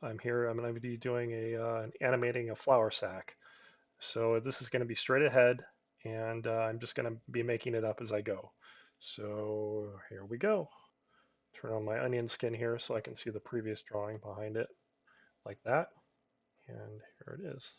I'm here. I'm going to be doing animating a flour sack. So this is going to be straight ahead, and I'm just going to be making it up as I go. So here we go. Turn on my onion skin here so I can see the previous drawing behind it, like that. And here it is.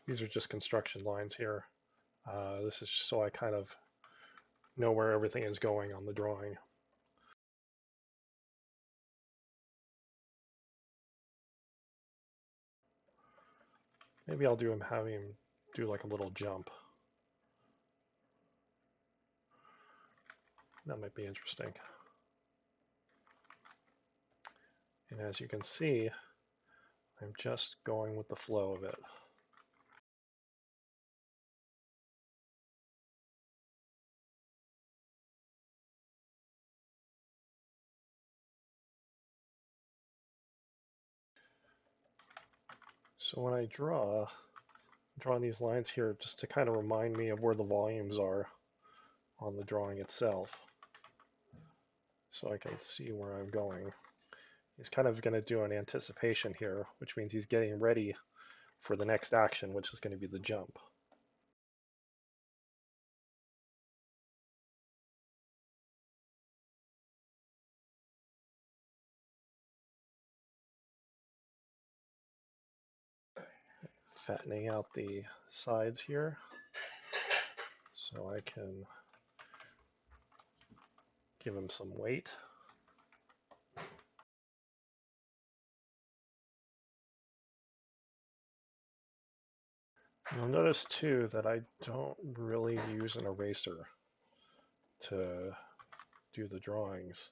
These are just construction lines here. This is just so I kind of know where everything is going on the drawing. Maybe I'll have him do like a little jump. That might be interesting. And as you can see, I'm just going with the flow of it. So when I draw, I'm drawing these lines here just to kind of remind me of where the volumes are on the drawing itself, so I can see where I'm going. He's kind of going to do an anticipation here, which means he's getting ready for the next action, which is going to be the jump. Fattening out the sides here so I can give him some weight. You'll notice too that I don't really use an eraser to do the drawings.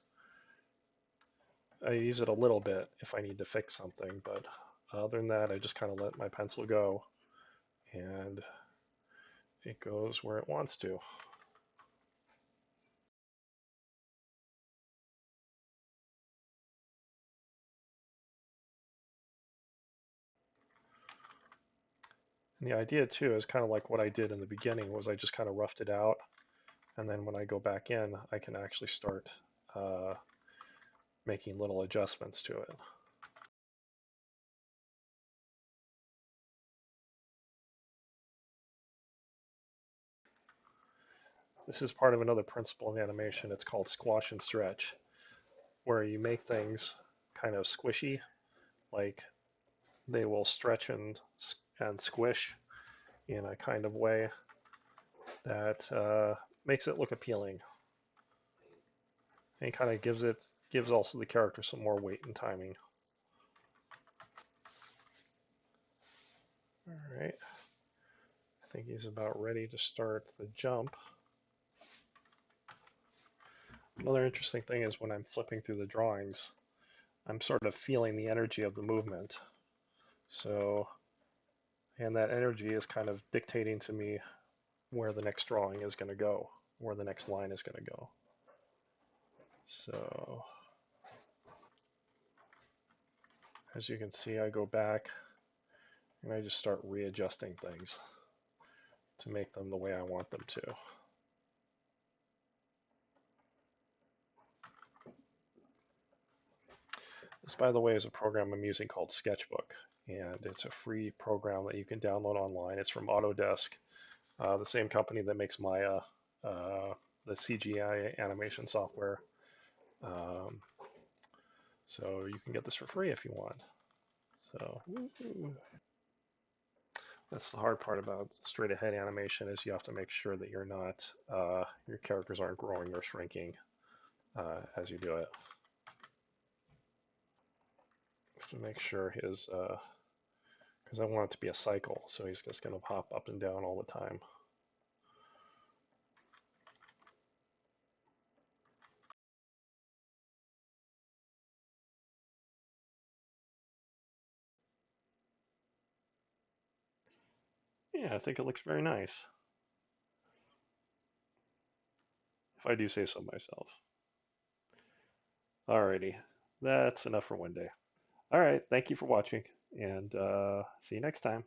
I use it a little bit if I need to fix something, but other than that, I just kind of let my pencil go and it goes where it wants to. And the idea too is kind of like what I did in the beginning was I just kind of roughed it out, and then when I go back in, I can actually start making little adjustments to it. This is part of another principle in animation. It's called squash and stretch, where you make things kind of squishy, like they will stretch and squish in a kind of way that makes it look appealing, and kind of gives also the character some more weight and timing. All right, I think he's about ready to start the jump. Another interesting thing is when I'm flipping through the drawings, I'm sort of feeling the energy of the movement. So, and that energy is kind of dictating to me where the next drawing is going to go, where the next line is going to go. So, as you can see, I go back and I just start readjusting things to make them the way I want them to. This, by the way, is a program I'm using called Sketchbook, and it's a free program that you can download online. It's from Autodesk, the same company that makes Maya, the CGI animation software. Um, so you can get this for free if you want. So that's the hard part about straight ahead animation is you have to make sure that you're not, your characters aren't growing or shrinking as you do it. You have to make sure his, because I want it to be a cycle, so he's just going to hop up and down all the time. Yeah, I think it looks very nice, if I do say so myself. Alrighty, that's enough for one day. Alright, thank you for watching. And see you next time.